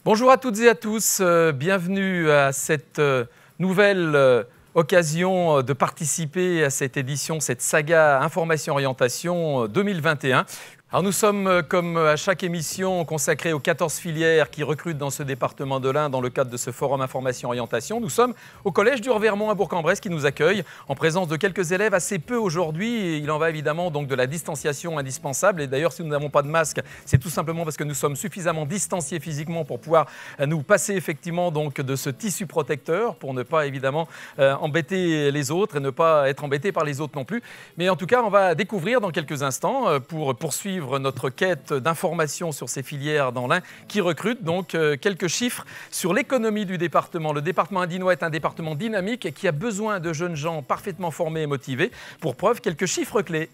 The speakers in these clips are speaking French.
Bonjour à toutes et à tous, bienvenue à cette nouvelle occasion de participer à cette édition, cette saga Information-Orientation 2021. Alors nous sommes, comme à chaque émission, consacrés aux 14 filières qui recrutent dans ce département de l'Ain dans le cadre de ce forum Information-Orientation. Nous sommes au collège du Revermont à Bourg-en-Bresse qui nous accueille en présence de quelques élèves, assez peu aujourd'hui. Et il en va évidemment donc de la distanciation indispensable. Et d'ailleurs, si nous n'avons pas de masque, c'est tout simplement parce que nous sommes suffisamment distanciés physiquement pour pouvoir nous passer effectivement donc de ce tissu protecteur pour ne pas évidemment embêter les autres et ne pas être embêtés par les autres non plus. Mais en tout cas, on va découvrir dans quelques instants pour poursuivre notre quête d'informations sur ces filières dans l'Ain qui recrutent. Donc quelques chiffres sur l'économie du département. Le département indinois est un département dynamique et qui a besoin de jeunes gens parfaitement formés et motivés. Pour preuve, quelques chiffres clés.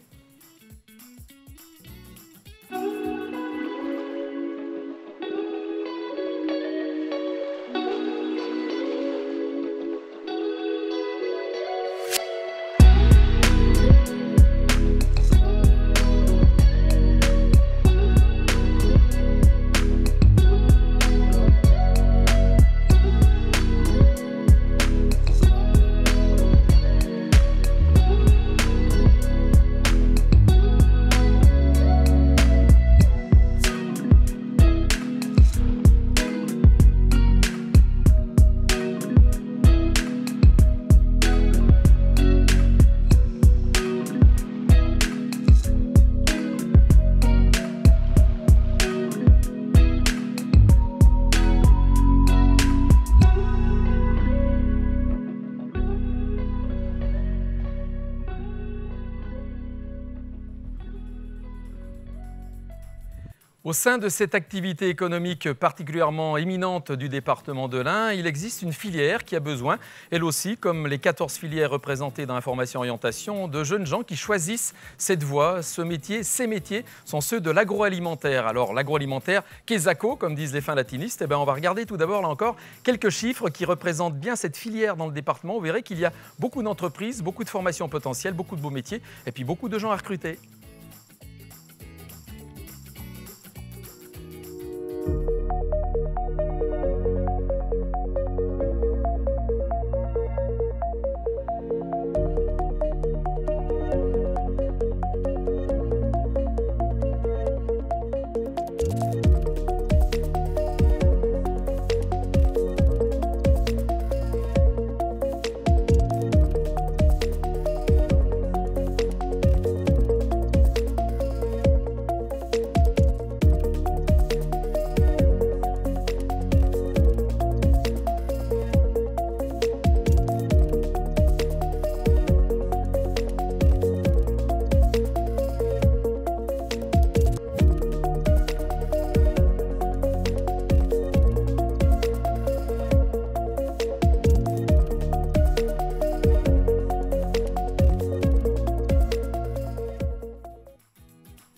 Au sein de cette activité économique particulièrement éminente du département de l'Ain, il existe une filière qui a besoin, elle aussi, comme les 14 filières représentées dans Information-Orientation, de jeunes gens qui choisissent cette voie, ce métier. Ces métiers sont ceux de l'agroalimentaire. Alors l'agroalimentaire, qu'ESACO, comme disent les fins latinistes, on va regarder tout d'abord là encore quelques chiffres qui représentent bien cette filière dans le département. Vous verrez qu'il y a beaucoup d'entreprises, beaucoup de formations potentielles, beaucoup de beaux métiers et puis beaucoup de gens à recruter.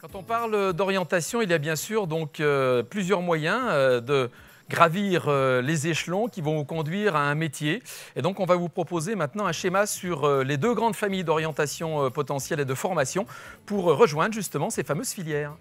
Quand on parle d'orientation, il y a bien sûr donc plusieurs moyens de gravir les échelons qui vont vous conduire à un métier. Et donc on va vous proposer maintenant un schéma sur les deux grandes familles d'orientation potentielle et de formation pour rejoindre justement ces fameuses filières.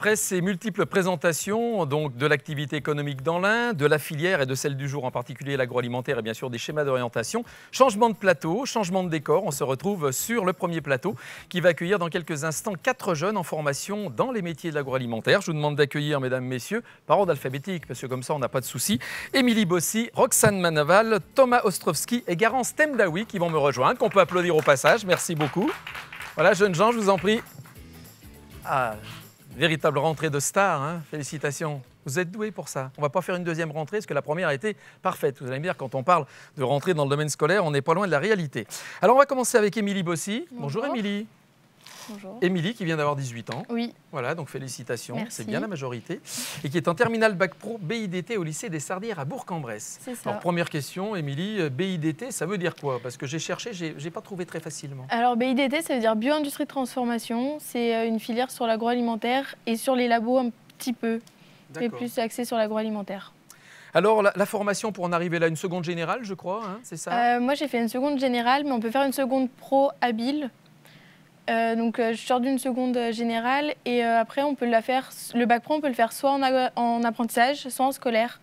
Après ces multiples présentations donc de l'activité économique dans l'Ain, de la filière et de celle du jour, en particulier l'agroalimentaire et bien sûr des schémas d'orientation, changement de plateau, changement de décor, on se retrouve sur le premier plateau qui va accueillir dans quelques instants 4 jeunes en formation dans les métiers de l'agroalimentaire. Je vous demande d'accueillir, mesdames, messieurs, par ordre alphabétique, parce que comme ça on n'a pas de souci, Émilie Bossy, Roxane Manaval, Thomas Ostrovski et Garance Temdaoui qui vont me rejoindre, qu'on peut applaudir au passage. Merci beaucoup. Voilà, jeunes gens, je vous en prie. Ah, véritable rentrée de star, hein. Félicitations. Vous êtes doués pour ça. On ne va pas faire une deuxième rentrée parce que la première a été parfaite. Vous allez me dire, quand on parle de rentrer dans le domaine scolaire, on n'est pas loin de la réalité. Alors, on va commencer avec Émilie Bossy. Bonjour Émilie. Bonjour. Émilie qui vient d'avoir 18 ans. Oui. Voilà, donc félicitations, c'est bien Merci. la majorité. Et qui est en terminale Bac Pro BIDT au lycée des Sardières à Bourg-en-Bresse. C'est ça. Alors, première question, Émilie, BIDT, ça veut dire quoi? Parce que j'ai cherché, je n'ai pas trouvé très facilement. Alors BIDT, ça veut dire bio-industrie de transformation. C'est une filière sur l'agroalimentaire et sur les labos un petit peu, mais plus axée sur l'agroalimentaire. Alors, la formation pour en arriver là, une seconde générale, je crois, hein, c'est ça? Moi, j'ai fait une seconde générale, mais on peut faire une seconde pro habile. Je sors d'une seconde générale et après, on peut la faire, le bac pro, on peut le faire soit en apprentissage, soit en scolaire.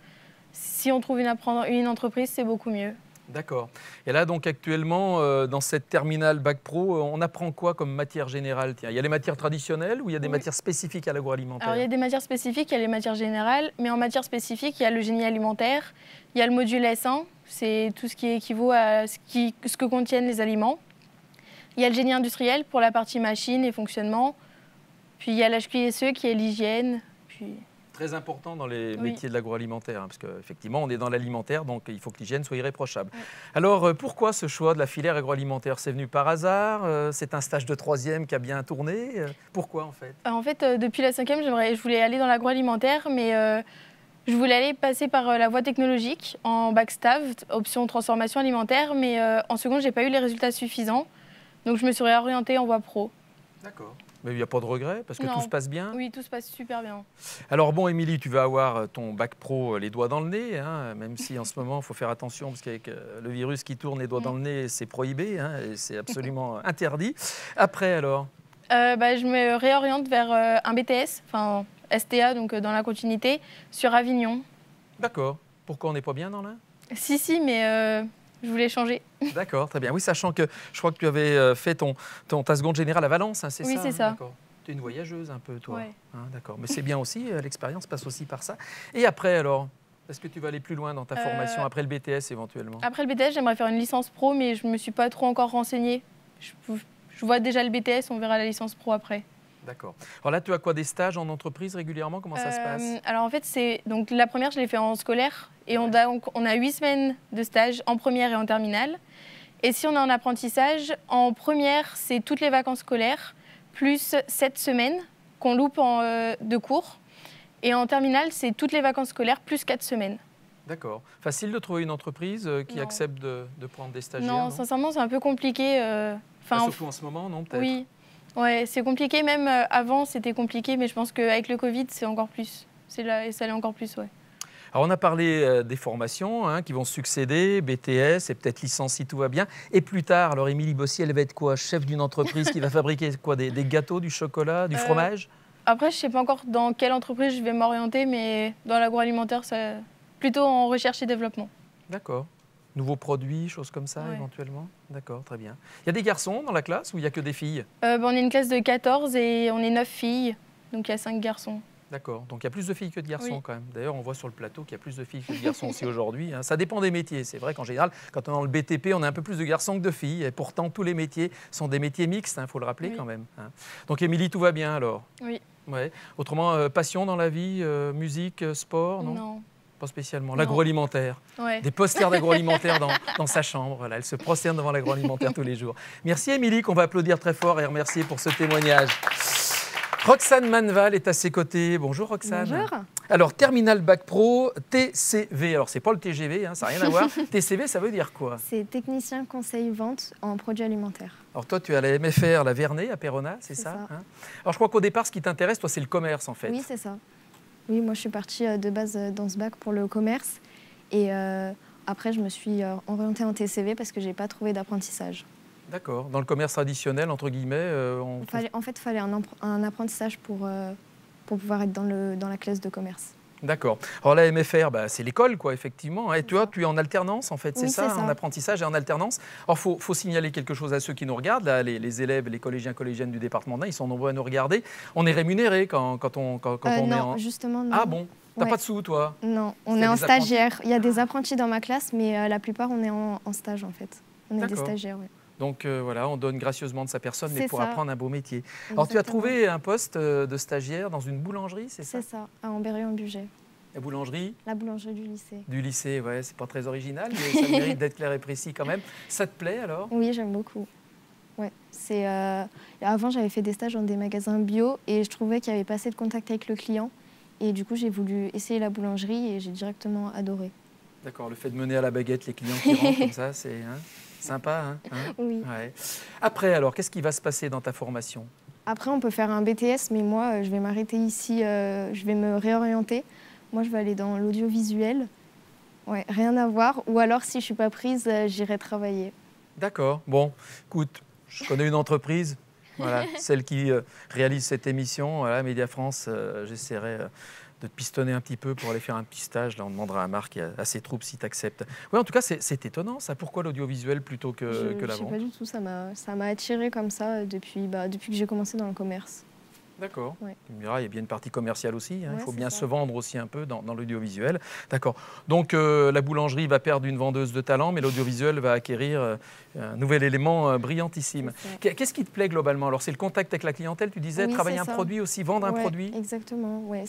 Si on trouve une entreprise, c'est beaucoup mieux. D'accord. Et là, donc, actuellement, dans cette terminale Bac Pro, on apprend quoi comme matière générale? Tiens, il y a les matières traditionnelles ou il y a des matières spécifiques à l'agroalimentaire? Alors, il y a des matières spécifiques, il y a les matières générales, mais en matière spécifique, il y a le génie alimentaire, il y a le module S1, c'est tout ce qui équivaut à ce que contiennent les aliments. Il y a le génie industriel pour la partie machine et fonctionnement, puis il y a l'HQSE qui est l'hygiène. Très important dans les métiers de l'agroalimentaire, hein, parce qu'effectivement, on est dans l'alimentaire, donc il faut que l'hygiène soit irréprochable. Oui. Alors, pourquoi ce choix de la filière agroalimentaire? C'est venu par hasard? C'est un stage de troisième qui a bien tourné? Pourquoi, en fait? En fait, depuis la cinquième, je voulais aller dans l'agroalimentaire, mais je voulais aller passer par la voie technologique, en bac STAV, option transformation alimentaire, mais en seconde, je n'ai pas eu les résultats suffisants, donc je me suis réorientée en voie pro. D'accord. Mais il n'y a pas de regret parce que tout se passe bien? Oui, tout se passe super bien. Alors bon, Émilie, tu vas avoir ton bac pro les doigts dans le nez, hein, même si en ce moment, il faut faire attention parce qu'avec le virus qui tourne les doigts dans le nez, c'est prohibé, hein, et c'est absolument interdit. Après, alors? Je me réoriente vers un BTS, enfin STA, donc dans la continuité, sur Avignon. D'accord. Pourquoi on n'est pas bien dans l'Ain? Si, mais je voulais changer. D'accord, très bien. Oui, sachant que je crois que tu avais fait ta seconde générale à Valence, hein, c'est ça? Oui, c'est ça. Tu es une voyageuse un peu, toi. Ouais. Hein, d'accord. Mais c'est bien aussi, l'expérience passe aussi par ça. Et après, alors? Est-ce que tu vas aller plus loin dans ta formation, après le BTS éventuellement? Après le BTS, j'aimerais faire une licence pro, mais je ne me suis pas trop encore renseignée. Je vois déjà le BTS, on verra la licence pro après. D'accord. Alors là, tu as quoi, des stages en entreprise régulièrement? Comment ça se passe? Alors en fait, donc la première, je l'ai fait en scolaire et on a 8 semaines de stage en première et en terminale. Et si on est en apprentissage, en première, c'est toutes les vacances scolaires, plus 7 semaines qu'on loupe de cours. Et en terminale, c'est toutes les vacances scolaires, plus 4 semaines. D'accord. Facile de trouver une entreprise qui accepte de prendre des stagiaires? Non, sincèrement, c'est un peu compliqué. Surtout en ce moment, non, peut-être? Oui. Ouais, c'est compliqué. Même avant, c'était compliqué, mais je pense qu'avec le Covid, c'est encore plus. Ça l'est encore plus, ouais. Alors, on a parlé des formations qui vont succéder, BTS et peut-être licence si tout va bien. Et plus tard, alors Émilie Bossy, elle va être quoi? Chef d'une entreprise qui va fabriquer quoi? Des gâteaux, du chocolat, du fromage? Après, je ne sais pas encore dans quelle entreprise je vais m'orienter, mais dans l'agroalimentaire, plutôt en recherche et développement. D'accord. Nouveaux produits, choses comme ça, éventuellement? D'accord, très bien. Il y a des garçons dans la classe ou il n'y a que des filles? On est une classe de 14 et on est 9 filles, donc il y a 5 garçons. D'accord, donc il y a plus de filles que de garçons quand même. D'ailleurs, on voit sur le plateau qu'il y a plus de filles que de garçons aussi aujourd'hui. Hein. Ça dépend des métiers. C'est vrai qu'en général, quand on est dans le BTP, on a un peu plus de garçons que de filles. Et pourtant, tous les métiers sont des métiers mixtes, il faut le rappeler quand même. Hein. Donc Émilie, tout va bien alors? Oui. Ouais. Autrement, passion dans la vie, musique, sport, non? Non. Pas spécialement. L'agroalimentaire. Ouais. Des posters d'agroalimentaire dans sa chambre. Voilà, elle se prosterne devant l'agroalimentaire tous les jours. Merci Émilie, qu'on va applaudir très fort et remercier pour ce témoignage. Roxane Manaval est à ses côtés. Bonjour Roxane. Bonjour. Alors, terminal Bac Pro, TCV. Alors, c'est pas le TGV, hein, ça n'a rien à voir. TCV, ça veut dire quoi? C'est technicien conseil vente en produits alimentaires. Alors, toi, tu es à la MFR, la Vernay, à Péronat, c'est ça, hein? Alors, je crois qu'au départ, ce qui t'intéresse, toi, c'est le commerce, en fait. Oui, c'est ça. Oui, moi, je suis partie de base dans ce bac pour le commerce. Et après, je me suis orientée en TCV parce que je n'ai pas trouvé d'apprentissage. D'accord. Dans le commerce traditionnel, entre guillemets, En fait, il fallait un apprentissage pour pour pouvoir être dans la classe de commerce. D'accord. Alors la MFR, c'est l'école, quoi, effectivement. Et toi, tu es en alternance, en fait, c'est Oui, ça, c'est ça, en apprentissage et en alternance. Alors, faut signaler quelque chose à ceux qui nous regardent, là, les élèves, les collégiens, collégiennes du département d'Ain, ils sont nombreux à nous regarder. On est rémunéré quand on est Non, en... justement, non. Ah bon? T'as Ouais. pas de sous, toi? Non, Parce on qu'il y est a en des apprentis. stagiaire. Il y a des apprentis dans ma classe, mais la plupart, on est en stage, en fait. On est des D'accord. stagiaires, oui. Donc voilà, on donne gracieusement de sa personne, mais C'est pour ça. apprendre un beau métier. Alors, tu as Exactement. trouvé un poste de stagiaire dans une boulangerie, c'est ça? C'est ça, à Ambérieu-en-Bugey, La boulangerie la boulangerie du lycée. du lycée, ouais, c'est pas très original, mais ça mérite d'être clair et précis quand même. Ça te plaît alors? Oui, j'aime beaucoup. Ouais, avant, j'avais fait des stages dans des magasins bio et je trouvais qu'il n'y avait pas assez de contact avec le client. Et du coup, j'ai voulu essayer la boulangerie et j'ai directement adoré. D'accord, le fait de mener à la baguette les clients qui rentrent comme ça, c'est sympa. Hein. Oui. Ouais. Après, alors, qu'est-ce qui va se passer dans ta formation? Après, on peut faire un BTS, mais moi, je vais m'arrêter ici, je vais me réorienter. Moi, je vais aller dans l'audiovisuel. Ouais, rien à voir. Ou alors, si je ne suis pas prise, j'irai travailler. D'accord, bon, écoute, je connais une entreprise, voilà, celle qui réalise cette émission, voilà, Média France, j'essaierai de te pistonner un petit peu pour aller faire un petit stage. Là, on demandera à Marc et à ses troupes si tu acceptes. Oui, en tout cas, c'est étonnant, ça. Pourquoi l'audiovisuel plutôt que la Je sais vente? pas du tout, ça m'a attirée comme ça depuis que j'ai commencé dans le commerce. D'accord. Ouais. Tu me diras, il y a bien une partie commerciale aussi. Il Ouais, faut c'est bien ça. se vendre aussi un peu dans l'audiovisuel. D'accord. Donc, la boulangerie va perdre une vendeuse de talent, mais l'audiovisuel va acquérir un nouvel élément brillantissime. C'est ça. Qu'est-ce qui te plaît globalement? Alors, c'est le contact avec la clientèle, tu disais, Oui, travailler c'est un ça. produit aussi, vendre un Ouais, produit? Exactement. Ouais,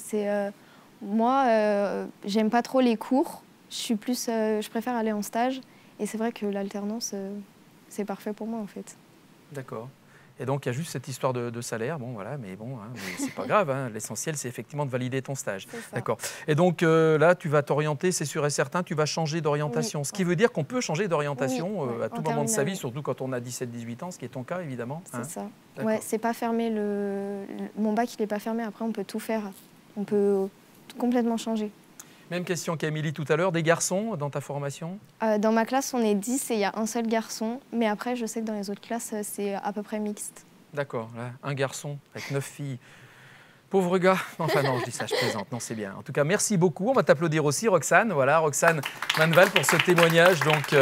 moi, j'aime pas trop les cours. Je préfère aller en stage. Et c'est vrai que l'alternance, c'est parfait pour moi en fait. D'accord. Et donc, il y a juste cette histoire de salaire. Bon, voilà, mais bon, mais c'est pas grave. L'essentiel, c'est effectivement de valider ton stage. C'est ça. D'accord. Et donc, là, tu vas t'orienter, c'est sûr et certain, tu vas changer d'orientation. Oui, Ce qui veut dire qu'on peut changer d'orientation Oui, ouais, à tout en moment de sa vie, terminale. surtout quand on a 17-18 ans, ce qui est ton cas, évidemment. C'est ça. D'accord. Ouais, c'est pas fermé. Mon bac, il n'est pas fermé. Après, on peut tout faire. On peut complètement changer. Même question qu'Amélie tout à l'heure, des garçons dans ta formation? Dans ma classe, on est 10 et il y a un seul garçon. Mais après, je sais que dans les autres classes, c'est à peu près mixte. D'accord, là, un garçon avec 9 filles. Pauvre gars. Enfin non, je dis ça, je plaisante. Non, c'est bien. En tout cas, merci beaucoup. On va t'applaudir aussi, Roxane. Voilà, Roxane Manval pour ce témoignage donc,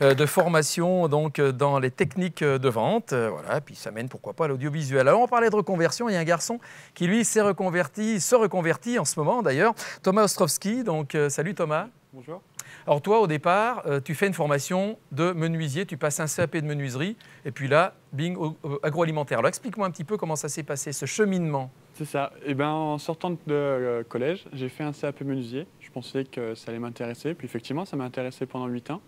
de formation donc, dans les techniques de vente. Voilà, puis ça mène pourquoi pas à l'audiovisuel. Alors, on parlait de reconversion. Il y a un garçon qui, lui, se reconvertit en ce moment d'ailleurs. Thomas Ostrovski. Donc, salut Thomas. Bonjour. Alors toi, au départ, tu fais une formation de menuisier, tu passes un CAP de menuiserie, et puis là, bing, agroalimentaire. Alors explique-moi un petit peu comment ça s'est passé, ce cheminement. C'est ça. Et ben, en sortant de collège, j'ai fait un CAP menuisier. Je pensais que ça allait m'intéresser. Puis effectivement, ça m'a intéressé pendant 8 ans.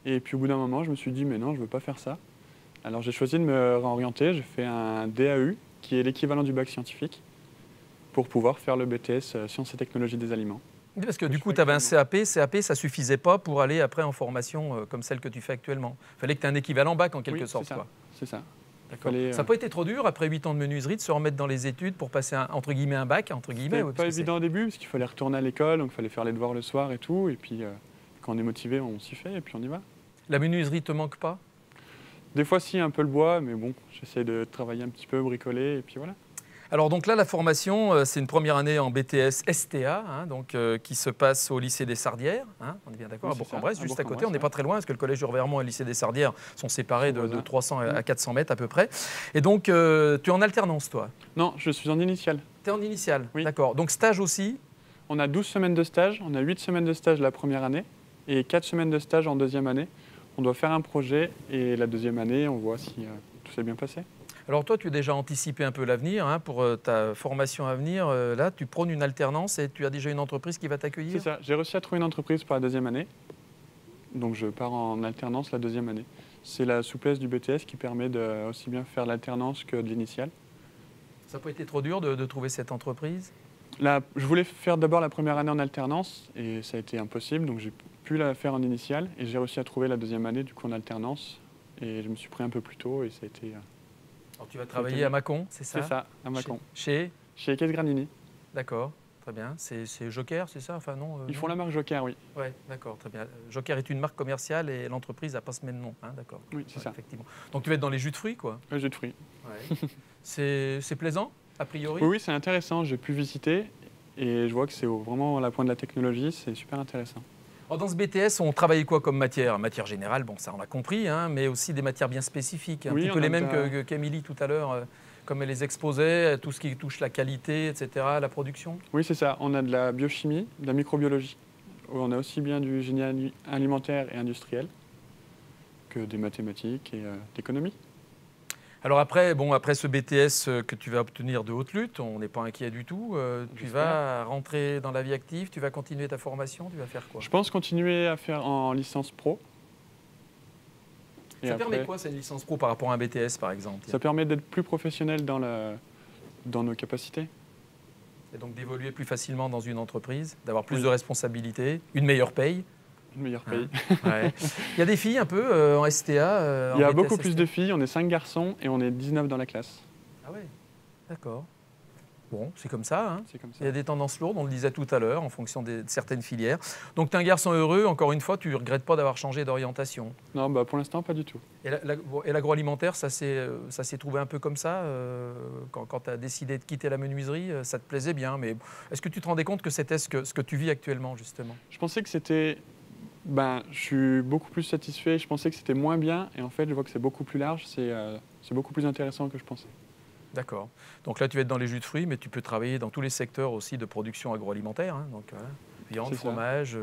Et puis au bout d'un moment, je me suis dit, mais non, je ne veux pas faire ça. Alors j'ai choisi de me réorienter. J'ai fait un DAU, qui est l'équivalent du bac scientifique, pour pouvoir faire le BTS Sciences et Technologies des Aliments. Oui, parce que du coup, tu avais un CAP, ça ne suffisait pas pour aller après en formation comme celle que tu fais actuellement. Il fallait que tu aies un équivalent bac en quelque sorte. C'est ça. D'accord. Fallait, Ça n'a pas été trop dur, après 8 ans de menuiserie, de se remettre dans les études pour passer entre guillemets un bac, entre guillemets. C'était pas évident au début, parce qu'il fallait retourner à l'école, donc il fallait faire les devoirs le soir et tout. Et puis quand on est motivé, on s'y fait et puis on y va. La menuiserie te manque pas? Des fois, si, un peu le bois, mais bon, j'essaie de travailler un petit peu, bricoler, et puis voilà. Alors donc là, la formation, c'est une première année en BTS STA, donc, qui se passe au lycée des Sardières. On est bien d'accord, Oui, à Bourg-en-Bresse, juste à côté. On n'est ouais. pas très loin, parce que le collège Urvermont et le lycée des Sardières sont séparés de 300 à Mm. 400 mètres à peu près. Et donc, tu es en alternance, toi? Non, je suis en initiale. Tu es en initiale, Oui. d'accord. Donc stage aussi? On a 12 semaines de stage, on a 8 semaines de stage la première année et 4 semaines de stage en deuxième année. On doit faire un projet et la deuxième année, on voit si tout s'est bien passé. Alors toi, tu as déjà anticipé un peu l'avenir pour ta formation à venir. Là, tu prônes une alternance et tu as déjà une entreprise qui va t'accueillir? C'est ça, j'ai réussi à trouver une entreprise pour la deuxième année. Donc je pars en alternance la deuxième année. C'est la souplesse du BTS qui permet de aussi bien faire l'alternance que de l'initiale. Ça n'a pas été trop dur de trouver cette entreprise? Là, je voulais faire d'abord la première année en alternance et ça a été impossible. Donc j'ai pu la faire en initiale et j'ai réussi à trouver la deuxième année du coup en alternance. Et je me suis pris un peu plus tôt et ça a été... Alors tu vas travailler à Mâcon, c'est ça? C'est ça, à Mâcon. Chez Chez Caisse Granini. D'accord, très bien. C'est Joker, c'est ça? Enfin, non, Ils font la marque Joker, oui. Oui, d'accord, très bien. Joker est une marque commerciale et l'entreprise n'a pas ce même nom, d'accord. Oui, c'est ça. Effectivement. Donc tu vas être dans les jus de fruits, quoi? Le jus de fruits. Ouais. C'est plaisant? a priori? Oui, c'est intéressant. J'ai pu visiter et je vois que c'est vraiment à la pointe de la technologie. C'est super intéressant. Alors, dans ce BTS, on travaillait quoi comme matière? Matière générale, bon, ça on l'a compris, hein, mais aussi des matières bien spécifiques, un Oui, petit on peu a les mêmes de qu'Émilie tout à l'heure, comme elle les exposait, tout ce qui touche la qualité, etc., la production. Oui, c'est ça. On a de la biochimie, de la microbiologie. On a aussi bien du génie alimentaire et industriel que des mathématiques et d'économie. Alors après, bon, après ce BTS que tu vas obtenir de haute lutte, on n'est pas inquiet du tout. Tu J'espère. vas rentrer dans la vie active, tu vas continuer ta formation, tu vas faire quoi? Je pense continuer à faire en licence pro. Et Ça après, permet quoi, c'est une licence pro par rapport à un BTS par exemple? ça permet d'être plus professionnel dans nos capacités. Et donc d'évoluer plus facilement dans une entreprise, d'avoir plus Oui. de responsabilités, une meilleure paye. Le meilleur pays. Ouais. Il y a des filles un peu en STA Il y a en beaucoup BTS, plus de filles. On est 5 garçons et on est 19 dans la classe. Ah ouais, d'accord. Bon, c'est comme ça, hein. C'est comme ça. Il y a des tendances lourdes, on le disait tout à l'heure, en fonction de certaines filières. Donc tu es un garçon heureux, encore une fois, tu ne regrettes pas d'avoir changé d'orientation. Non, bah pour l'instant, pas du tout. Et l'agroalimentaire, ça s'est trouvé un peu comme ça quand tu as décidé de quitter la menuiserie, ça te plaisait bien. Mais est-ce que tu te rendais compte que c'était ce que tu vis actuellement, justement? Je pensais que c'était... je suis beaucoup plus satisfait. Je pensais que c'était moins bien. Et en fait, je vois que c'est beaucoup plus large. C'est beaucoup plus intéressant que je pensais. D'accord. Donc là, tu vas être dans les jus de fruits, mais tu peux travailler dans tous les secteurs aussi de production agroalimentaire. Hein. Donc, viande, C'est ça. fromage,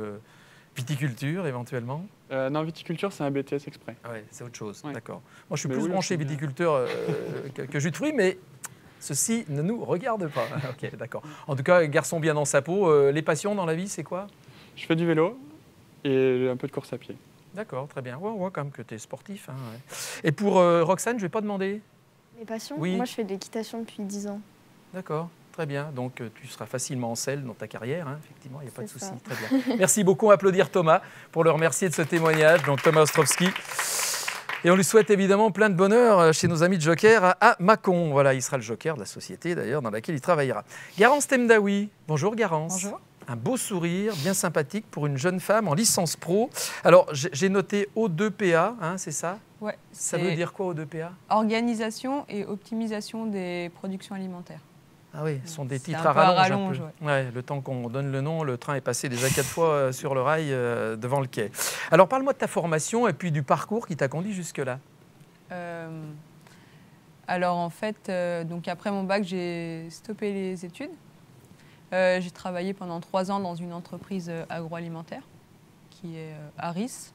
viticulture éventuellement. Non, viticulture, c'est un BTS exprès. Ah ouais, c'est autre chose. Ouais. D'accord. Moi, je suis Mais plus oui, branché c'est bien. viticulteur que jus de fruits, mais ceci ne nous regarde pas. Ok, d'accord. En tout cas, garçon bien dans sa peau. Les passions dans la vie, c'est quoi? Je fais du vélo et un peu de course à pied. D'accord, très bien. Ouais, on voit quand même que tu es sportif. Hein, ouais. Et pour Roxane, je ne vais pas demander. Mes passions? Oui. Moi, je fais de l'équitation depuis 10 ans. D'accord, très bien. Donc tu seras facilement en selle dans ta carrière, hein, effectivement, il n'y a pas de C'est souci. ça. Très bien. Merci beaucoup, on va applaudir Thomas pour le remercier de ce témoignage, donc Thomas Ostrovski. Et on lui souhaite évidemment plein de bonheur chez nos amis de Joker à Mâcon. Voilà, il sera le Joker de la société d'ailleurs dans laquelle il travaillera. Garance Temdaoui. Bonjour Garance. Bonjour. Un beau sourire, bien sympathique pour une jeune femme en licence pro. Alors j'ai noté O2PA, hein, c'est ça? Ouais, Ça c'est veut dire quoi O2PA? organisation et optimisation des productions alimentaires. Ah oui, ce sont des C'est titres un à peu à rallonge. rallonge, Ouais, le temps qu'on donne le nom, le train est passé déjà 4 fois sur le rail devant le quai. Alors parle-moi de ta formation et puis du parcours qui t'a conduit jusque-là. Alors en fait, donc après mon bac, j'ai stoppé les études. J'ai travaillé pendant 3 ans dans une entreprise agroalimentaire qui est Harris,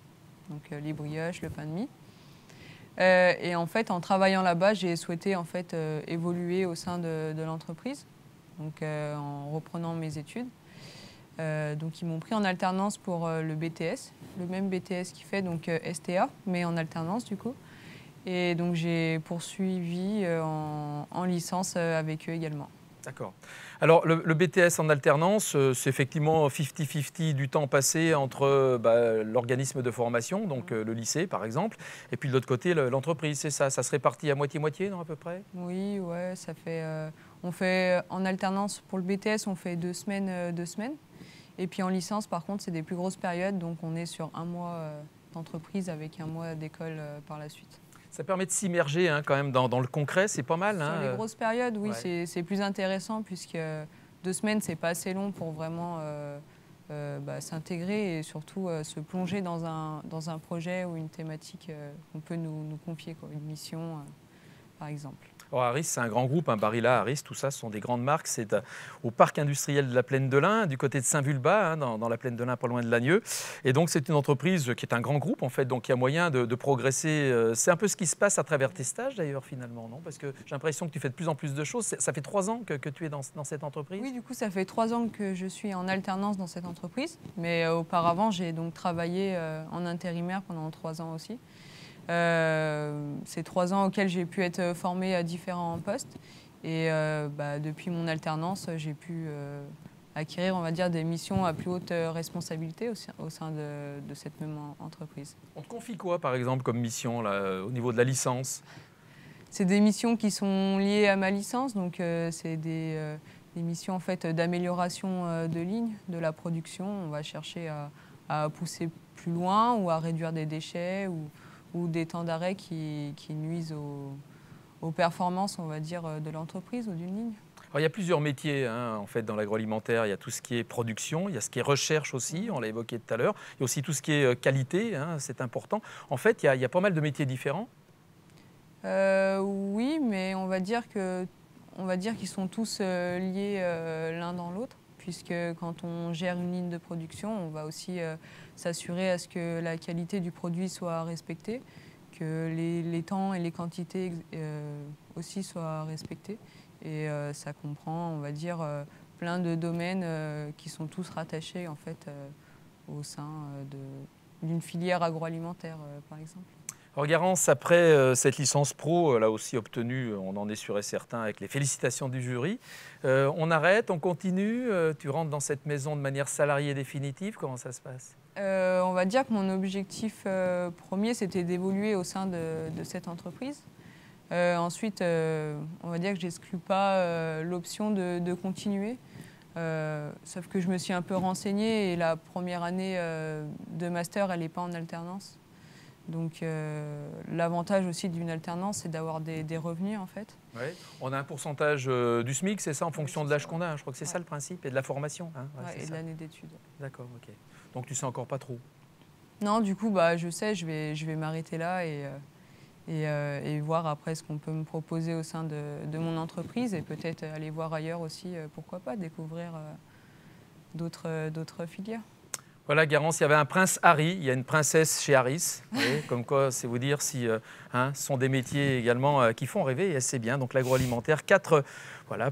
donc les brioches, le pain de mie. Et en fait, en travaillant là-bas, j'ai souhaité en fait évoluer au sein de l'entreprise, donc en reprenant mes études. Donc ils m'ont pris en alternance pour le BTS, le même BTS qui fait donc STA, mais en alternance du coup. Et donc j'ai poursuivi en licence avec eux également. D'accord. Alors le BTS en alternance, c'est effectivement 50-50 du temps passé entre l'organisme de formation, donc le lycée par exemple, et puis de l'autre côté l'entreprise, c'est ça? Ça se répartit à moitié-moitié, non, à peu près? Oui, ouais, ça fait... on fait en alternance pour le BTS, on fait 2 semaines, 2 semaines. Et puis en licence, par contre, c'est des plus grosses périodes, donc on est sur 1 mois d'entreprise avec 1 mois d'école par la suite. Ça permet de s'immerger hein, quand même dans le concret, c'est pas mal. Sur Hein, les grosses périodes, oui, ouais. c'est plus intéressant puisque 2 semaines, c'est pas assez long pour vraiment s'intégrer et surtout se plonger dans un projet ou une thématique qu'on peut nous confier, quoi, une mission, par exemple. Alors Harris, c'est un grand groupe, hein, Barilla, Harris, tout ça, ce sont des grandes marques. C'est au parc industriel de la Plaine de l'Ain, du côté de Saint-Vulbas, hein, dans la Plaine de l'Ain, pas loin de Lagnieu. Et donc, c'est une entreprise qui est un grand groupe, en fait, donc il y a moyen de progresser. C'est un peu ce qui se passe à travers tes stages, d'ailleurs, finalement, non? Parce que j'ai l'impression que tu fais de plus en plus de choses. Ça fait 3 ans que tu es dans cette entreprise? Oui, du coup, ça fait 3 ans que je suis en alternance dans cette entreprise. Mais auparavant, j'ai donc travaillé en intérimaire pendant 3 ans aussi. C'est 3 ans auxquels j'ai pu être formée à différents postes. Et depuis mon alternance, j'ai pu acquérir, on va dire, des missions à plus haute responsabilité au sein de cette même entreprise. On te confie quoi, par exemple, comme mission là, au niveau de la licence? C'est des missions qui sont liées à ma licence, donc c'est des missions en fait, d'amélioration de ligne, de la production. On va chercher à pousser plus loin ou à réduire des déchets ou des temps d'arrêt qui nuisent aux performances, on va dire, de l'entreprise ou d'une ligne. Alors, il y a plusieurs métiers hein, en fait, dans l'agroalimentaire. Il y a tout ce qui est production, il y a ce qui est recherche aussi, on l'a évoqué tout à l'heure. Il y a aussi tout ce qui est qualité, hein, c'est important. En fait, il y a pas mal de métiers différents. Oui, mais on va dire qu'ils sont tous liés l'un dans l'autre, puisque quand on gère une ligne de production, on va aussi s'assurer à ce que la qualité du produit soit respectée, que les temps et les quantités aussi soient respectés. Et ça comprend, on va dire, plein de domaines qui sont tous rattachés en fait au sein d'une filière agroalimentaire, par exemple. Alors Garance, après cette licence pro, là aussi obtenue, on en est sûr et certain, avec les félicitations du jury, on arrête, on continue, tu rentres dans cette maison de manière salariée définitive, comment ça se passe? On va dire que mon objectif premier, c'était d'évoluer au sein de cette entreprise. Ensuite, on va dire que je n'exclus pas l'option de continuer. Sauf que je me suis un peu renseignée et la première année de master, elle n'est pas en alternance. Donc l'avantage aussi d'une alternance, c'est d'avoir des revenus en fait. Ouais. On a un pourcentage du SMIC, c'est ça, en fonction de l'âge qu'on a. Je crois que c'est ça le principe, et de la formation. Hein. Ouais, et de l'année d'études. D'accord, ok. Donc tu sais encore pas trop? Non, du coup, je sais, je vais m'arrêter là et voir après ce qu'on peut me proposer au sein de mon entreprise et peut-être aller voir ailleurs aussi, pourquoi pas, découvrir d'autres filières. Voilà, Garance, il y avait un prince Harry, il y a une princesse chez Harris. Vous voyez, comme quoi, c'est vous dire si ce sont des métiers également qui font rêver, et c'est bien. Donc l'agroalimentaire, 4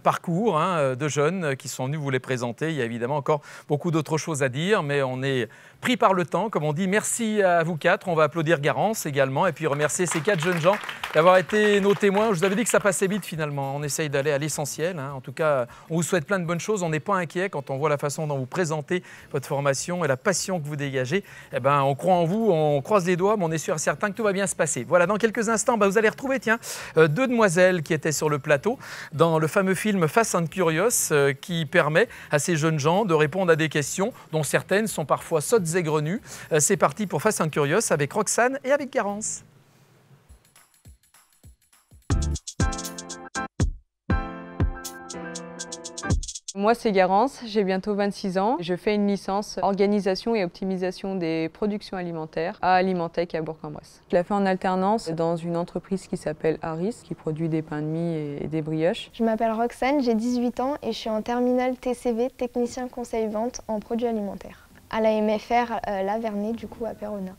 parcours de jeunes qui sont venus vous les présenter. Il y a évidemment encore beaucoup d'autres choses à dire, mais on est pris par le temps, comme on dit. Merci à vous 4. On va applaudir Garance également, et puis remercier ces 4 jeunes gens d'avoir été nos témoins. Je vous avais dit que ça passait vite finalement. On essaye d'aller à l'essentiel. En tout cas, on vous souhaite plein de bonnes choses. On n'est pas inquiet quand on voit la façon dont vous présentez votre formation et la passion que vous dégagez. Eh ben, on croit en vous, on croise les doigts, mais on est sûr et certain que tout va bien se passer. Voilà, dans quelques instants, vous allez retrouver 2 demoiselles qui étaient sur le plateau dans le fameux film Fast and Curious qui permet à ces jeunes gens de répondre à des questions dont certaines sont parfois sottes et grenues. C'est parti pour Fast and Curious avec Roxane et avec Garance. Moi, c'est Garance, j'ai bientôt 26 ans. Je fais une licence organisation et optimisation des productions alimentaires à Alimentec à Bourg-en-Bresse. Je la fais en alternance dans une entreprise qui s'appelle Harris, qui produit des pains de mie et des brioches. Je m'appelle Roxane, j'ai 18 ans et je suis en terminale TCV, technicien conseil vente en produits alimentaires, à la MFR La Vernée, du coup à Péronne.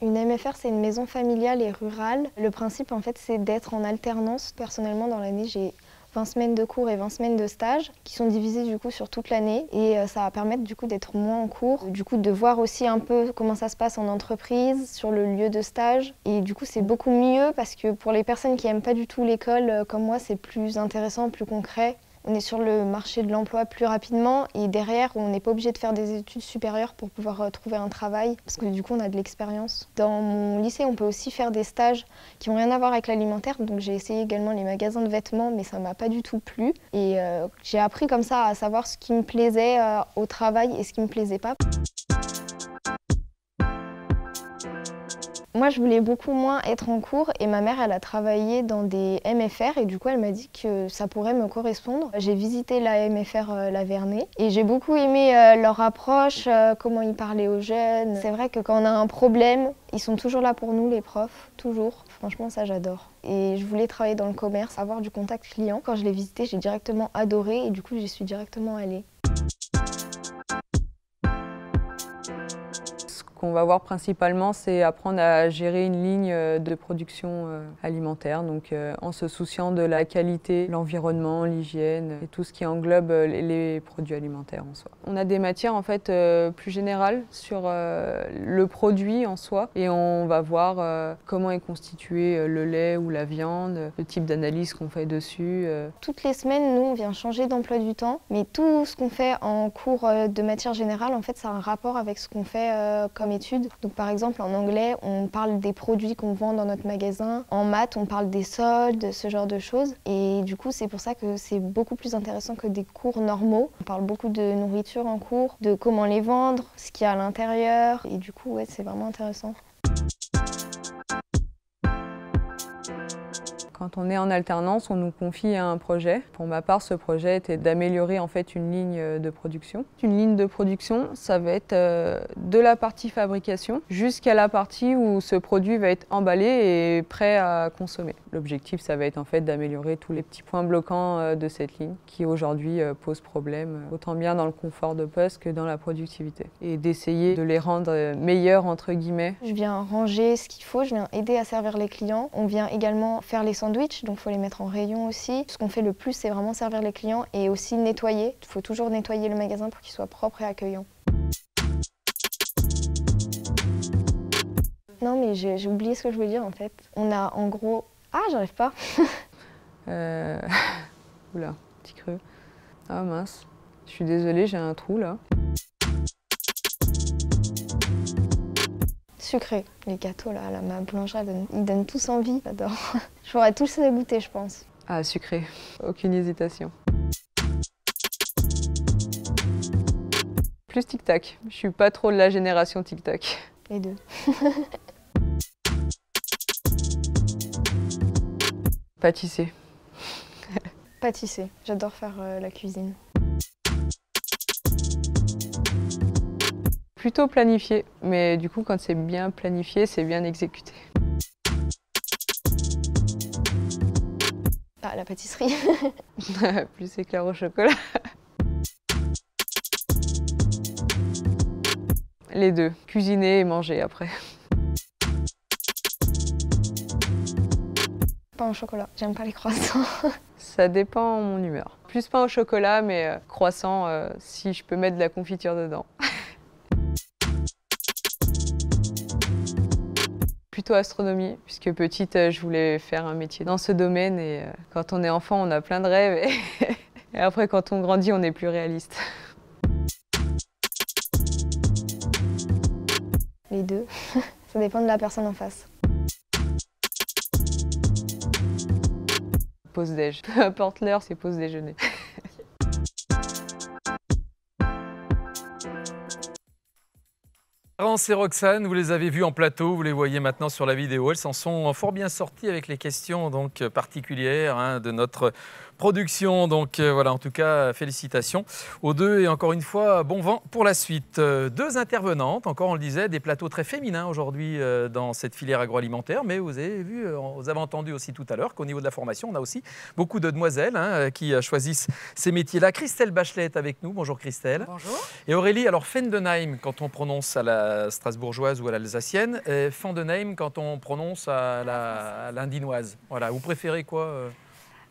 Une MFR, c'est une maison familiale et rurale. Le principe, en fait, c'est d'être en alternance. Personnellement, dans l'année, j'ai 20 semaines de cours et 20 semaines de stage qui sont divisées du coup sur toute l'année et ça va permettre du coup d'être moins en cours, du coup de voir aussi un peu comment ça se passe en entreprise, sur le lieu de stage et du coup c'est beaucoup mieux parce que pour les personnes qui n'aiment pas du tout l'école comme moi, c'est plus intéressant, plus concret. On est sur le marché de l'emploi plus rapidement et derrière, on n'est pas obligé de faire des études supérieures pour pouvoir trouver un travail parce que du coup, on a de l'expérience. Dans mon lycée, on peut aussi faire des stages qui n'ont rien à voir avec l'alimentaire. Donc j'ai essayé également les magasins de vêtements, mais ça ne m'a pas du tout plu. Et j'ai appris comme ça à savoir ce qui me plaisait au travail et ce qui ne me plaisait pas. Moi, je voulais beaucoup moins être en cours et ma mère, elle a travaillé dans des MFR et du coup, elle m'a dit que ça pourrait me correspondre. J'ai visité la MFR La Vernée et j'ai beaucoup aimé leur approche, comment ils parlaient aux jeunes. C'est vrai que quand on a un problème, ils sont toujours là pour nous, les profs, toujours. Franchement, ça, j'adore. Et je voulais travailler dans le commerce, avoir du contact client. Quand je l'ai visité, j'ai directement adoré et du coup, j'y suis directement allée. Ce qu'on va voir principalement, c'est apprendre à gérer une ligne de production alimentaire, donc en se souciant de la qualité, l'environnement, l'hygiène et tout ce qui englobe les produits alimentaires en soi. On a des matières en fait plus générales sur le produit en soi et on va voir comment est constitué le lait ou la viande, le type d'analyse qu'on fait dessus. Toutes les semaines, nous, on vient changer d'emploi du temps, mais tout ce qu'on fait en cours de matière générale, en fait, ça a un rapport avec ce qu'on fait comme études. Donc par exemple en anglais, on parle des produits qu'on vend dans notre magasin. En maths, on parle des soldes, ce genre de choses. Et du coup, c'est pour ça que c'est beaucoup plus intéressant que des cours normaux. On parle beaucoup de nourriture en cours, de comment les vendre, ce qu'il y a à l'intérieur. Et du coup, ouais, c'est vraiment intéressant. Quand on est en alternance, on nous confie un projet. Pour ma part, ce projet était d'améliorer en fait une ligne de production. Une ligne de production, ça va être de la partie fabrication jusqu'à la partie où ce produit va être emballé et prêt à consommer. L'objectif, ça va être en fait d'améliorer tous les petits points bloquants de cette ligne qui aujourd'hui posent problème, autant bien dans le confort de poste que dans la productivité. Et d'essayer de les rendre meilleurs entre guillemets. Je viens ranger ce qu'il faut, je viens aider à servir les clients. On vient également faire les sandwichs, donc il faut les mettre en rayon aussi. Ce qu'on fait le plus, c'est vraiment servir les clients et aussi nettoyer. Il faut toujours nettoyer le magasin pour qu'il soit propre et accueillant. Non mais j'ai oublié ce que je voulais dire en fait. On a en gros... Ah, j'arrive pas. Oula, petit creux. Ah mince, je suis désolée, j'ai un trou là. Sucré, les gâteaux là, ma boulangerie, ils donnent tous envie, j'adore. Je pourrais tous les goûter, je pense. Ah, sucré, aucune hésitation. Plus tic-tac, je suis pas trop de la génération tic-tac. Les deux. Pâtisser. Pâtisser, j'adore faire la cuisine. Plutôt planifié, mais du coup quand c'est bien planifié, c'est bien exécuté. Ah, la pâtisserie. Plus éclair au chocolat. Les deux, cuisiner et manger après. Pain au chocolat, j'aime pas les croissants. Ça dépend de mon humeur. Plus pain au chocolat, mais croissant si je peux mettre de la confiture dedans. Plutôt astronomie, puisque petite, je voulais faire un métier dans ce domaine et quand on est enfant, on a plein de rêves et après, quand on grandit, on est plus réaliste. Les deux, ça dépend de la personne en face. Pause déj, peu importe l'heure, c'est pause déjeuner. Laurence et Roxane, vous les avez vues en plateau, vous les voyez maintenant sur la vidéo. Elles s'en sont fort bien sorties avec les questions donc, particulières de notre production. Donc voilà, en tout cas, félicitations aux deux et encore une fois, bon vent pour la suite. Deux intervenantes, encore on le disait, des plateaux très féminins aujourd'hui dans cette filière agroalimentaire, mais vous avez vu, vous avez entendu aussi tout à l'heure qu'au niveau de la formation, on a aussi beaucoup de demoiselles qui choisissent ces métiers-là. Christelle Bachelet est avec nous. Bonjour Christelle. Bonjour. Et Aurélie, alors Fendenheim, quand on prononce à la strasbourgeoise ou à l'alsacienne, et Fendenheim quand on prononce à l'indinoise. Voilà, vous préférez quoi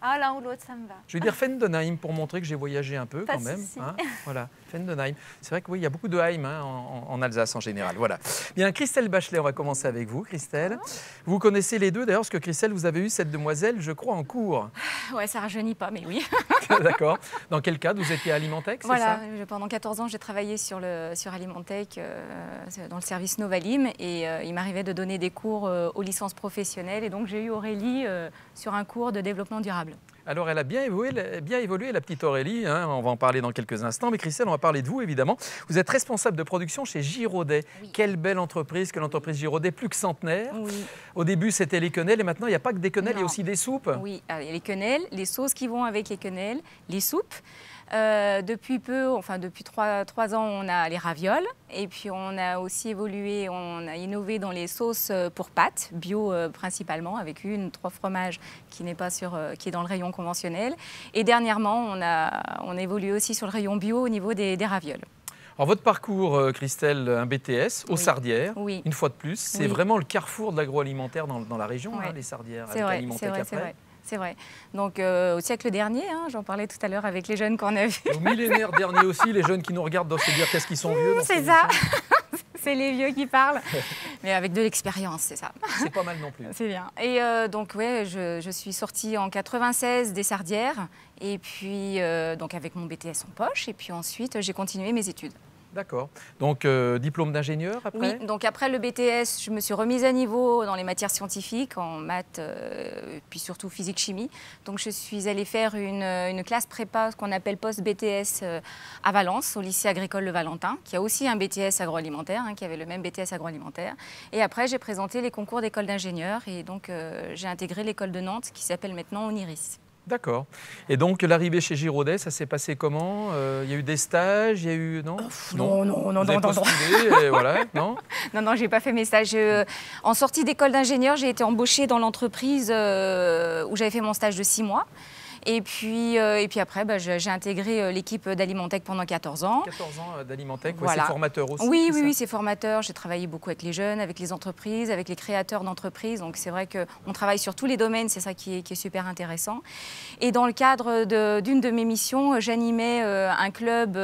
Ah, l'un ou l'autre, ça me va. Je vais dire Fendenheim pour montrer que j'ai voyagé un peu quand même. Voilà, Fendenheim. C'est vrai que oui, il y a beaucoup de Heim en Alsace en général. Voilà. Bien, Christelle Bachelet, on va commencer avec vous, Christelle. Vous connaissez les deux d'ailleurs, parce que Christelle, vous avez eu cette demoiselle, je crois, en cours. Ouais, ça rajeunit pas, mais oui. D'accord. Dans quel cadre vous étiez à Alimentech, c'est ça? Pendant 14 ans, j'ai travaillé sur Alimentech, dans le service Novalim, et il m'arrivait de donner des cours aux licences professionnelles, et donc j'ai eu Aurélie sur un cours de développement durable. Alors, elle a bien évolué, la petite Aurélie. On va en parler dans quelques instants. Mais Christelle, on va parler de vous, évidemment. Vous êtes responsable de production chez Giraudet. Oui. Quelle belle entreprise que l'entreprise Giraudet, plus que centenaire. Oui. Au début, c'était les quenelles. Et maintenant, il n'y a pas que des quenelles, il y a aussi des soupes. Oui, il y a les quenelles, les sauces qui vont avec les quenelles, les soupes. Depuis 3 ans, on a les ravioles. Et puis, on a aussi évolué, on a innové dans les sauces pour pâtes, bio principalement, avec 3 fromages qui n'est pas qui est dans le rayon conventionnel. Et dernièrement, on a évolué aussi sur le rayon bio au niveau des ravioles. Alors, votre parcours, Christelle, un BTS aux Sardières, une fois de plus, c'est vraiment le carrefour de l'agroalimentaire dans la région, les Sardières, avec Alimentech après. C'est vrai. Donc au siècle dernier, j'en parlais tout à l'heure avec les jeunes qu'on a vus. Au millénaire dernier aussi, les jeunes qui nous regardent doivent se dire qu'est-ce qu'ils sont vieux. C'est ça. C'est les vieux qui parlent, mais avec de l'expérience, c'est ça. C'est pas mal non plus. C'est bien. Et donc ouais, je suis sortie en 96 des Sardières, et puis donc avec mon BTS en poche, et puis ensuite j'ai continué mes études. D'accord. Donc, diplôme d'ingénieur après? Oui, donc après le BTS, je me suis remise à niveau dans les matières scientifiques, en maths, puis surtout physique-chimie. Donc je suis allée faire une classe prépa, ce qu'on appelle post-BTS à Valence, au lycée agricole Le Valentin, qui a aussi un BTS agroalimentaire, qui avait le même BTS agroalimentaire. Et après, j'ai présenté les concours d'école d'ingénieur et donc j'ai intégré l'école de Nantes qui s'appelle maintenant Oniris. D'accord. Et donc, l'arrivée chez Giraudet, ça s'est passé comment? Il y a eu des stages, il y a eu... Non, non. Vous avez postulé, et voilà, non? Non, je n'ai pas fait mes stages. En sortie d'école d'ingénieur, j'ai été embauchée dans l'entreprise où j'avais fait mon stage de 6 mois. Et puis après, j'ai intégré l'équipe d'Alimentec pendant 14 ans. 14 ans d'Alimentec, Voilà. c'est formateur aussi? Oui, c'est formateur. J'ai travaillé beaucoup avec les jeunes, avec les entreprises, avec les créateurs d'entreprises. Donc c'est vrai qu'on travaille sur tous les domaines, c'est ça qui est super intéressant. Et dans le cadre d'une de mes missions, j'animais un club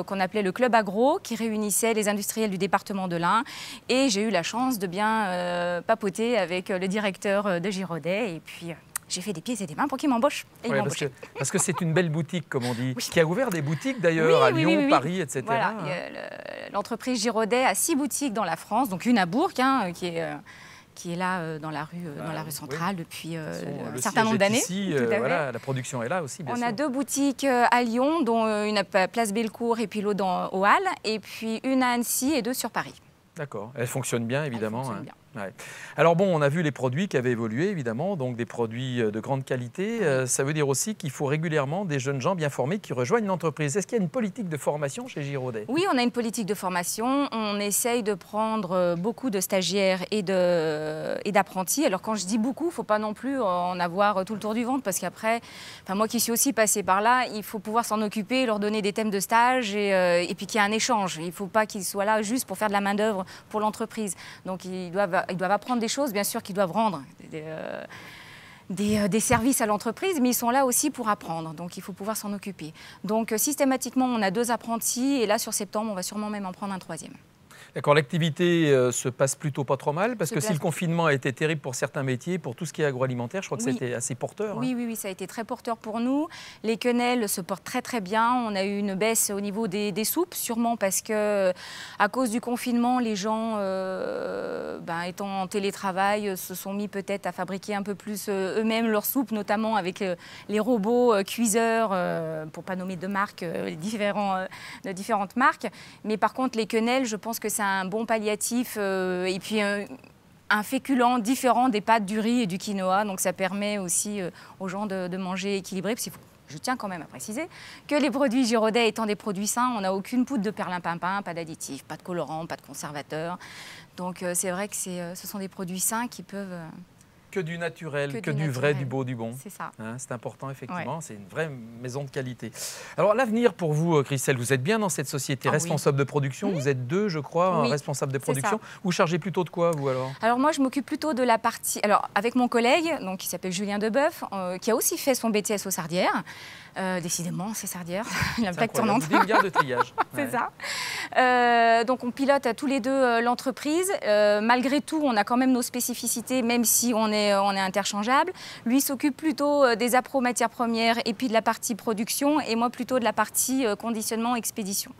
qu'on appelait le Club Agro, qui réunissait les industriels du département de l'Ain. Et j'ai eu la chance de bien papoter avec le directeur de Giraudet. Et puis... j'ai fait des pieds et des mains pour qu'il m'embauche. Ouais, parce que c'est une belle boutique, comme on dit, qui a ouvert des boutiques d'ailleurs à Lyon, Paris, etc. Voilà. L'entreprise Giraudet a 6 boutiques dans la France, donc une à Bourg, qui est là dans la rue centrale depuis un certain nombre d'années. Voilà, la production est là aussi, bien sûr. On a 2 boutiques à Lyon, dont une à Place Bellecour et puis l'autre au Halles, et puis une à Annecy et 2 sur Paris. D'accord. Elle fonctionne bien, évidemment. Elle fonctionne bien. Ouais. Alors bon, on a vu les produits qui avaient évolué, évidemment, donc des produits de grande qualité. Ça veut dire aussi qu'il faut régulièrement des jeunes gens bien formés qui rejoignent l'entreprise. Est-ce qu'il y a une politique de formation chez Giraudet? Oui, on a une politique de formation. On essaye de prendre beaucoup de stagiaires et d'apprentis. Alors quand je dis beaucoup, il ne faut pas non plus en avoir tout le tour du ventre parce qu'après, moi qui suis aussi passée par là, il faut pouvoir s'en occuper, leur donner des thèmes de stage et puis qu'il y ait un échange. Il ne faut pas qu'ils soient là juste pour faire de la main-d'œuvre pour l'entreprise. Donc ils doivent apprendre des choses, bien sûr qu'ils doivent rendre des services à l'entreprise, mais ils sont là aussi pour apprendre, donc il faut pouvoir s'en occuper. Donc systématiquement, on a 2 apprentis, et là sur septembre, on va sûrement même en prendre un 3e. D'accord, l'activité se passe plutôt pas trop mal, parce que si le confinement a été terrible pour certains métiers, pour tout ce qui est agroalimentaire, je crois que c'était assez porteur. Oui, ça a été très porteur pour nous. Les quenelles se portent très très bien. On a eu une baisse au niveau des soupes, sûrement parce que à cause du confinement, les gens, étant en télétravail, se sont mis peut-être à fabriquer un peu plus eux-mêmes leurs soupes, notamment avec les robots cuiseurs, pour ne pas nommer de marques, de différentes marques. Mais par contre, les quenelles, je pense que c'est un bon palliatif et puis un féculent différent des pâtes, du riz et du quinoa. Donc ça permet aussi aux gens de manger équilibré. Parce je tiens quand même à préciser que les produits Giraudet étant des produits sains, on n'a aucune poudre de perlimpinpin, pas d'additifs, pas de colorants, pas de conservateurs. Donc c'est vrai que ce sont des produits sains qui peuvent... Que du naturel, que du vrai, du beau, du bon. C'est ça. C'est important, effectivement. Ouais. C'est une vraie maison de qualité. Alors, l'avenir pour vous, Christelle, vous êtes bien dans cette société, responsable de production. Vous êtes 2, je crois, responsables de production. Vous chargez plutôt de quoi, vous, alors? Alors, moi, je m'occupe plutôt de la partie... Alors, avec mon collègue, donc, qui s'appelle Julien Deboeuf, qui a aussi fait son BTS aux Sardières. Décidément, c'est Sardières. Il a une plaque tournante. Une gare de triage. C'est ça. Donc, on pilote tous les 2 l'entreprise. Malgré tout, on a quand même nos spécificités, même si on est interchangeables. Lui s'occupe plutôt des appros matières premières et puis de la partie production, et moi plutôt de la partie conditionnement, expédition.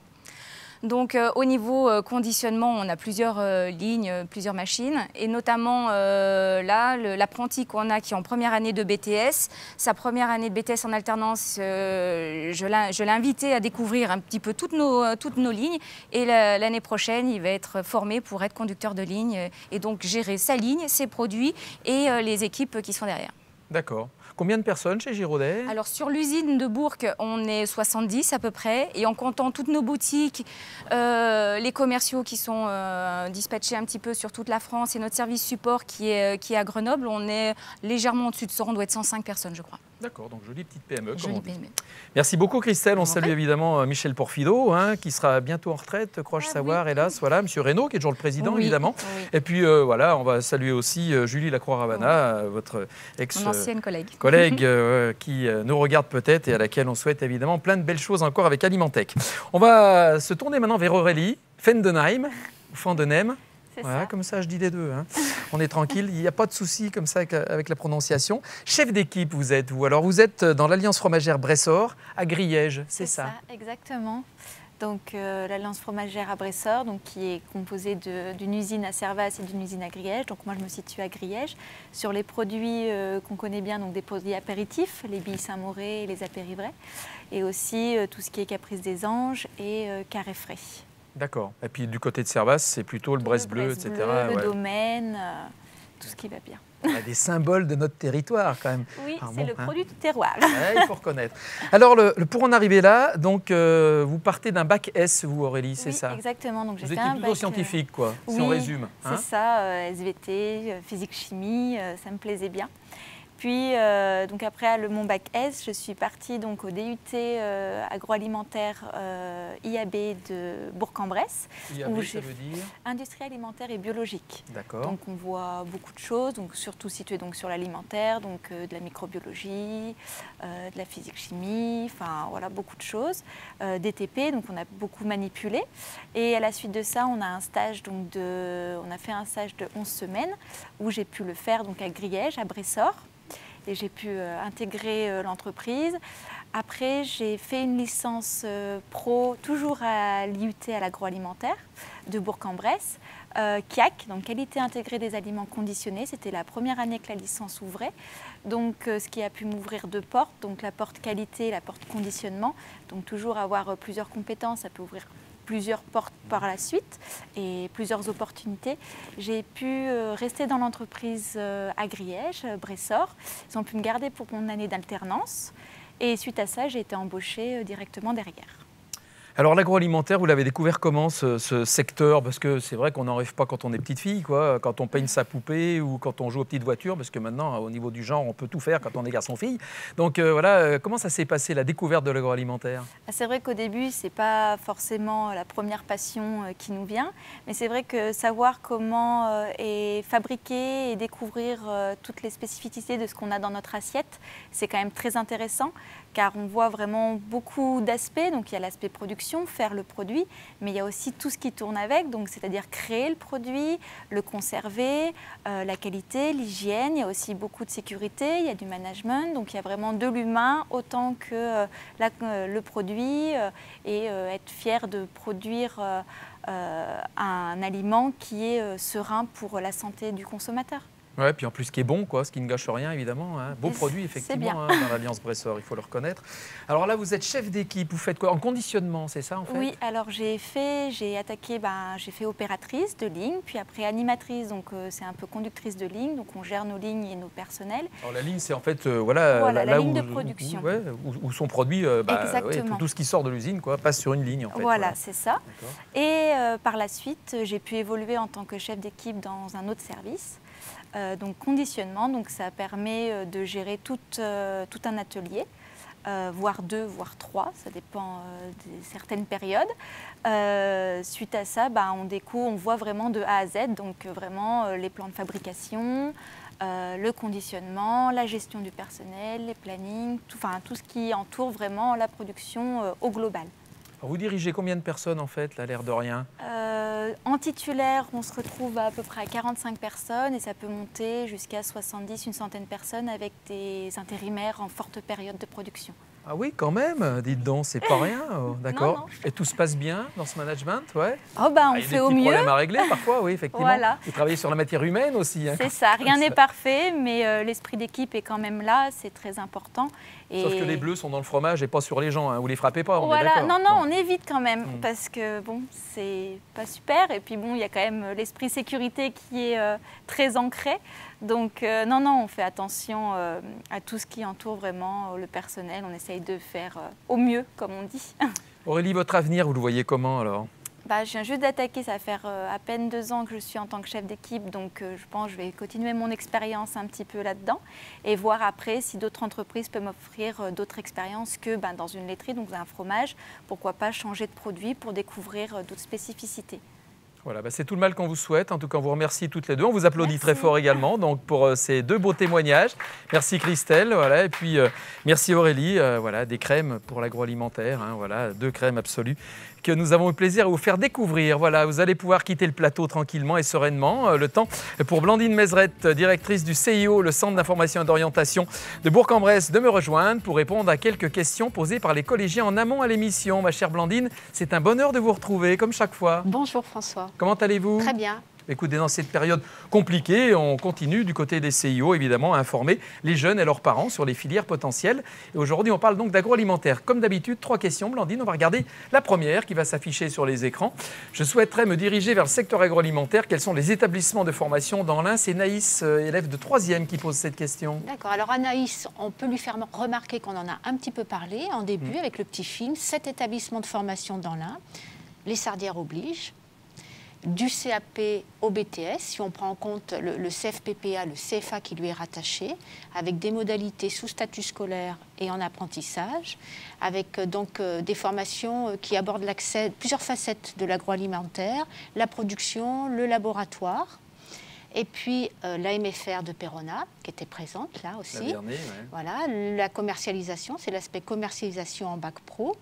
Donc au niveau conditionnement, on a plusieurs lignes, plusieurs machines, et notamment là, l'apprenti qu'on a qui est en première année de BTS, sa première année de BTS en alternance, je l'ai invité à découvrir un petit peu toutes nos lignes, et l'année prochaine, il va être formé pour être conducteur de ligne, et donc gérer sa ligne, ses produits et les équipes qui sont derrière. D'accord. Combien de personnes chez Giraudet? Alors sur l'usine de Bourg, on est 70 à peu près, et en comptant toutes nos boutiques, les commerciaux qui sont dispatchés un petit peu sur toute la France et notre service support qui est à Grenoble, on est légèrement au-dessus de 100, on doit être 105 personnes je crois. D'accord, donc jolie petite PME, comme on dit. PME. Merci beaucoup Christelle, on salue évidemment Michel Porfido, qui sera bientôt en retraite, crois-je savoir, hélas. Voilà, Monsieur Reynaud, qui est toujours le président, évidemment. Oui. Et puis voilà, on va saluer aussi Julie Lacroix-Ravana, votre ancienne collègue qui nous regarde peut-être et à laquelle on souhaite évidemment plein de belles choses encore avec Alimentec. On va se tourner maintenant vers Aurélie Fendenheim, ou Fendenheim. Voilà, comme ça, je dis les 2. On est tranquille, il n'y a pas de souci comme ça avec la prononciation. Chef d'équipe, vous êtes vous. Alors, vous êtes dans l'Alliance fromagère Bressor, à Griège, c'est ça? Exactement. Donc l'Alliance fromagère à Bressor, donc, qui est composée d'une usine à Servas et d'une usine à Griège. Donc moi je me situe à Griège. Sur les produits qu'on connaît bien, donc des produits apéritifs, les billes Saint-Mauré et les apérivrais. Et aussi tout ce qui est Caprice des Anges et Carré frais. D'accord. Et puis du côté de Servas, c'est plutôt le Bresse bleu, etc. Le domaine, tout ce qui va bien. On a des symboles de notre territoire quand même. Oui, c'est le produit du terroir. Ouais, il faut reconnaître. Alors, pour en arriver là, donc, vous partez d'un bac S, vous Aurélie, c'est ça? Exactement. Donc, vous étiez plutôt scientifique, quoi, si on résume. C'est ça, SVT, physique-chimie, ça me plaisait bien. Puis, donc après mon bac S, je suis partie donc, au DUT agroalimentaire IAB de Bourg-en-Bresse. IAB, ça veut dire Industrie alimentaire et biologique. D'accord. Donc on voit beaucoup de choses, donc, surtout situées donc, sur l'alimentaire, donc de la microbiologie, de la physique-chimie, enfin voilà, beaucoup de choses. DTP, donc on a beaucoup manipulé. Et à la suite de ça, on a un stage donc, on a fait un stage de 11 semaines où j'ai pu le faire donc, à Griège, à Bressor. Et j'ai pu intégrer l'entreprise. Après, j'ai fait une licence pro, toujours à l'IUT à l'agroalimentaire de Bourg-en-Bresse, CIAC, donc qualité intégrée des aliments conditionnés. C'était la première année que la licence ouvrait. Donc, ce qui a pu m'ouvrir 2 portes, donc la porte qualité et la porte conditionnement. Donc, toujours avoir plusieurs compétences, ça peut ouvrir plusieurs portes par la suite et plusieurs opportunités. J'ai pu rester dans l'entreprise à Griège, Bressor. Ils ont pu me garder pour mon année d'alternance. Et suite à ça, j'ai été embauchée directement derrière. Alors l'agroalimentaire, vous l'avez découvert comment ce secteur? Parce que c'est vrai qu'on n'en rêve pas quand on est petite fille, quoi, quand on peigne sa poupée ou quand on joue aux petites voitures, parce que maintenant, au niveau du genre, on peut tout faire quand on est garçon-fille. Donc voilà, comment ça s'est passé, la découverte de l'agroalimentaire? C'est vrai qu'au début, ce n'est pas forcément la première passion qui nous vient, mais c'est vrai que savoir comment est fabriqué et découvrir toutes les spécificités de ce qu'on a dans notre assiette, c'est quand même très intéressant, car on voit vraiment beaucoup d'aspects. Donc il y a l'aspect production, faire le produit, mais il y a aussi tout ce qui tourne avec, donc c'est-à-dire créer le produit, le conserver, la qualité, l'hygiène. Il y a aussi beaucoup de sécurité, il y a du management, donc il y a vraiment de l'humain autant que le produit et être fier de produire un aliment qui est serein pour la santé du consommateur. Ouais, puis en plus, ce qui est bon, quoi, ce qui ne gâche rien, évidemment. Hein. Beau produit, effectivement, dans l'Alliance Bressor, il faut le reconnaître. Alors là, vous êtes chef d'équipe, vous faites quoi? En conditionnement, c'est ça, en fait? Oui, alors j'ai fait opératrice de ligne, puis après animatrice, donc c'est un peu conductrice de ligne, donc on gère nos lignes et nos personnels. Alors la ligne, c'est en fait, la là ligne de production. Où sont produits tout ce qui sort de l'usine, quoi, passe sur une ligne, en fait. Voilà, c'est ça. Et par la suite, j'ai pu évoluer en tant que chef d'équipe dans un autre service. Donc conditionnement, donc ça permet de gérer tout un atelier, voire 2, voire 3, ça dépend de certaines périodes. Suite à ça, on voit vraiment de A à Z, donc vraiment les plans de fabrication, le conditionnement, la gestion du personnel, les plannings, tout ce qui entoure vraiment la production au global. Alors vous dirigez combien de personnes en fait, là, l'air de rien? En titulaire, on se retrouve à peu près à 45 personnes et ça peut monter jusqu'à 70, une centaine de personnes avec des intérimaires en forte période de production. Ah oui, quand même, dites donc, c'est pas rien, d'accord. Et tout se passe bien dans ce management, ouais? On fait au mieux. Il y a des problèmes à régler parfois, oui, effectivement. Voilà. Vous travaillez sur la matière humaine aussi. Hein, c'est ça, rien n'est parfait, mais l'esprit d'équipe est quand même là, c'est très important. Et... Sauf que les bleus sont dans le fromage et pas sur les gens, hein. Vous les frappez pas, on est voilà, d'accord. Non, on évite quand même, parce que bon, c'est pas super. Et puis bon, il y a quand même l'esprit sécurité qui est très ancré. Donc non, on fait attention à tout ce qui entoure vraiment le personnel. On essaye de faire au mieux, comme on dit. Aurélie, votre avenir, vous le voyez comment alors? Je viens juste d'attaquer, ça va faire à peine 2 ans que je suis en tant que chef d'équipe, donc je pense que je vais continuer mon expérience un petit peu là-dedans et voir après si d'autres entreprises peuvent m'offrir d'autres expériences que dans une laiterie, donc un fromage, pourquoi pas changer de produit pour découvrir d'autres spécificités. Voilà, c'est tout le mal qu'on vous souhaite. En tout cas, on vous remercie toutes les deux. On vous applaudit très fort également donc, pour ces 2 beaux témoignages. Merci Christelle. Voilà, et puis merci Aurélie. Voilà, des crèmes pour l'agroalimentaire. Hein, voilà, 2 crèmes absolues que nous avons eu plaisir à vous faire découvrir. Voilà, vous allez pouvoir quitter le plateau tranquillement et sereinement. Le temps pour Blandine Mézerette, directrice du CIO, le Centre d'information et d'orientation de Bourg-en-Bresse, de me rejoindre pour répondre à quelques questions posées par les collégiens en amont à l'émission. Ma chère Blandine, c'est un bonheur de vous retrouver, comme chaque fois. Bonjour François. Comment allez-vous? Très bien. Écoutez, dans cette période compliquée, on continue du côté des CIO, évidemment, à informer les jeunes et leurs parents sur les filières potentielles. Et aujourd'hui, on parle donc d'agroalimentaire. Comme d'habitude, 3 questions, Blandine. On va regarder la première qui va s'afficher sur les écrans. Je souhaiterais me diriger vers le secteur agroalimentaire. Quels sont les établissements de formation dans l'Ain? C'est Naïs, élève de 3e, qui pose cette question. D'accord. Alors Anaïs, on peut lui faire remarquer qu'on en a un petit peu parlé en début avec le petit film. 7 établissements de formation dans l'Ain. Les Sardières obligent. Du CAP au BTS, si on prend en compte le CFPPA, le CFA qui lui est rattaché, avec des modalités sous statut scolaire et en apprentissage, avec donc des formations qui abordent l'accès, plusieurs facettes de l'agroalimentaire, la production, le laboratoire. Et puis la MFR de Perona, qui était présente là aussi. La Vernay, ouais. Voilà, la commercialisation, c'est l'aspect commercialisation en bac pro.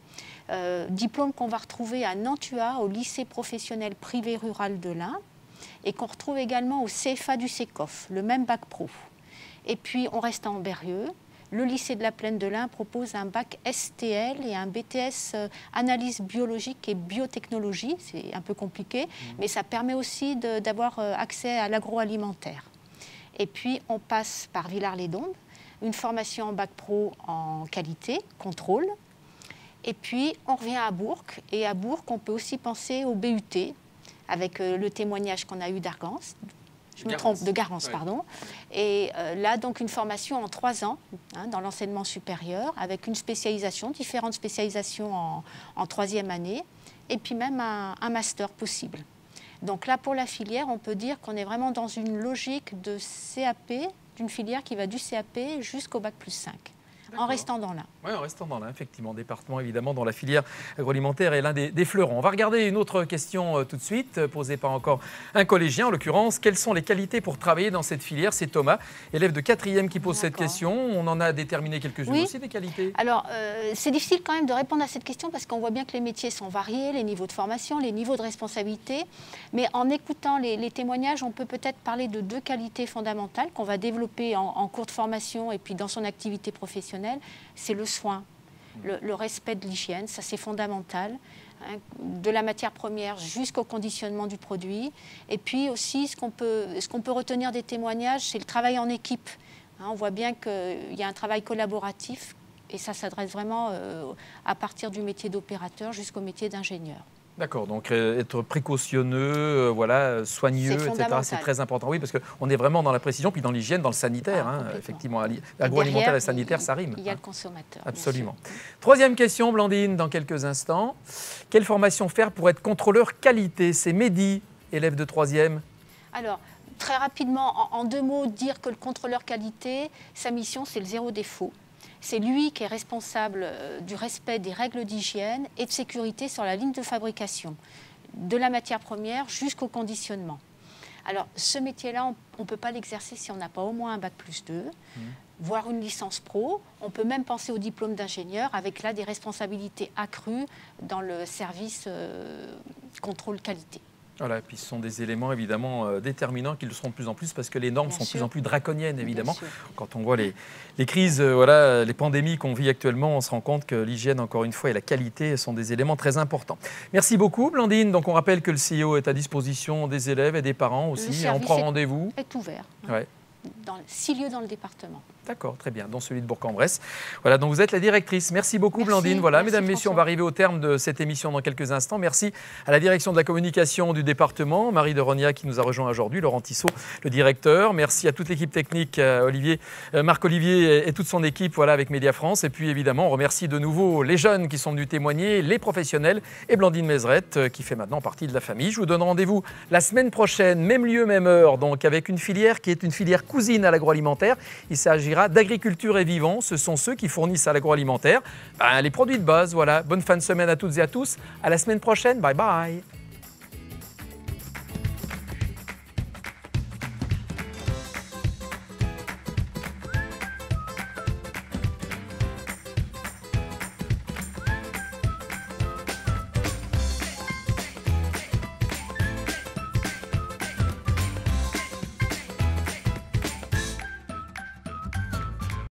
Diplôme qu'on va retrouver à Nantua, au lycée professionnel privé rural de l'Ain, et qu'on retrouve également au CFA du CECOF, le même bac pro. Et puis on reste à Ambérieu. Le lycée de la Plaine de l'Ain propose un bac STL et un BTS analyse biologique et biotechnologie. C'est un peu compliqué, mais ça permet aussi d'avoir accès à l'agroalimentaire. Et puis, on passe par Villars-les-Dombes, une formation en bac pro en qualité, contrôle. Et puis, on revient à Bourg. Et à Bourg, on peut aussi penser au BUT, avec le témoignage qu'on a eu d'Argance. Je me trompe, de Garance, pardon. Et là, donc, une formation en 3 ans dans l'enseignement supérieur, avec une spécialisation, différentes spécialisations en 3e année, et puis même un master possible. Donc là, pour la filière, on peut dire qu'on est vraiment dans une logique de CAP, d'une filière qui va du CAP jusqu'au bac plus 5. En restant dans l'Ain. Oui, en restant dans l'Ain, effectivement. Département, évidemment, dont la filière agroalimentaire est l'un des fleurons. On va regarder une autre question tout de suite, posée par encore un collégien, en l'occurrence. Quelles sont les qualités pour travailler dans cette filière? C'est Thomas, élève de 4e, qui pose cette question. On en a déterminé quelques-unes aussi, des qualités. Alors, c'est difficile quand même de répondre à cette question parce qu'on voit bien que les métiers sont variés, les niveaux de formation, les niveaux de responsabilité. Mais en écoutant les témoignages, on peut peut-être parler de 2 qualités fondamentales qu'on va développer en cours de formation et puis dans son activité professionnelle. C'est le soin, le respect de l'hygiène, ça c'est fondamental, hein, de la matière première jusqu'au conditionnement du produit. Et puis aussi, ce qu'on peut retenir des témoignages, c'est le travail en équipe. Hein, on voit bien qu'il y a un travail collaboratif et ça s'adresse vraiment à partir du métier d'opérateur jusqu'au métier d'ingénieur. D'accord, donc être précautionneux, voilà, soigneux, etc. C'est très important. Oui, parce qu'on est vraiment dans la précision, puis dans l'hygiène, dans le sanitaire. Effectivement, l'agroalimentaire et sanitaire, ça rime. Il y a le consommateur. Absolument. 3e question, Blandine, dans quelques instants. Quelle formation faire pour être contrôleur qualité? C'est Mehdi, élève de 3e. Alors, très rapidement, en 2 mots, dire que le contrôleur qualité, sa mission, c'est le 0 défaut. C'est lui qui est responsable du respect des règles d'hygiène et de sécurité sur la ligne de fabrication, de la matière première jusqu'au conditionnement. Alors, ce métier-là, on ne peut pas l'exercer si on n'a pas au moins un bac plus 2, voire une licence pro. On peut même penser au diplôme d'ingénieur avec là des responsabilités accrues dans le service contrôle qualité. Voilà, et puis ce sont des éléments évidemment déterminants qui le seront de plus en plus parce que les normes sont de plus en plus draconiennes évidemment. Quand on voit les crises, voilà, les pandémies qu'on vit actuellement, on se rend compte que l'hygiène, encore une fois, et la qualité sont des éléments très importants. Merci beaucoup Blandine. Donc on rappelle que le CIO est à disposition des élèves et des parents aussi. On prend rendez-vous. Est ouvert. Ouais. Dans 6 lieux dans le département. D'accord, très bien, dont celui de Bourg-en-Bresse. Voilà, donc vous êtes la directrice. Merci beaucoup, Blandine. Voilà, mesdames, messieurs, on va arriver au terme de cette émission dans quelques instants. Merci à la direction de la communication du département, Marie de Rognac qui nous a rejoint aujourd'hui, Laurent Tissot, le directeur. Merci à toute l'équipe technique, Marc-Olivier et toute son équipe, voilà, avec Média France. Et puis évidemment, on remercie de nouveau les jeunes qui sont venus témoigner, les professionnels et Blandine Mézerette qui fait maintenant partie de la famille. Je vous donne rendez-vous la semaine prochaine, même lieu, même heure, donc avec une filière qui est une filière cousine à l'agroalimentaire. Il s'agira d'agriculture et vivant, ce sont ceux qui fournissent à l'agroalimentaire les produits de base. Voilà, bonne fin de semaine à toutes et à tous. À la semaine prochaine, bye bye.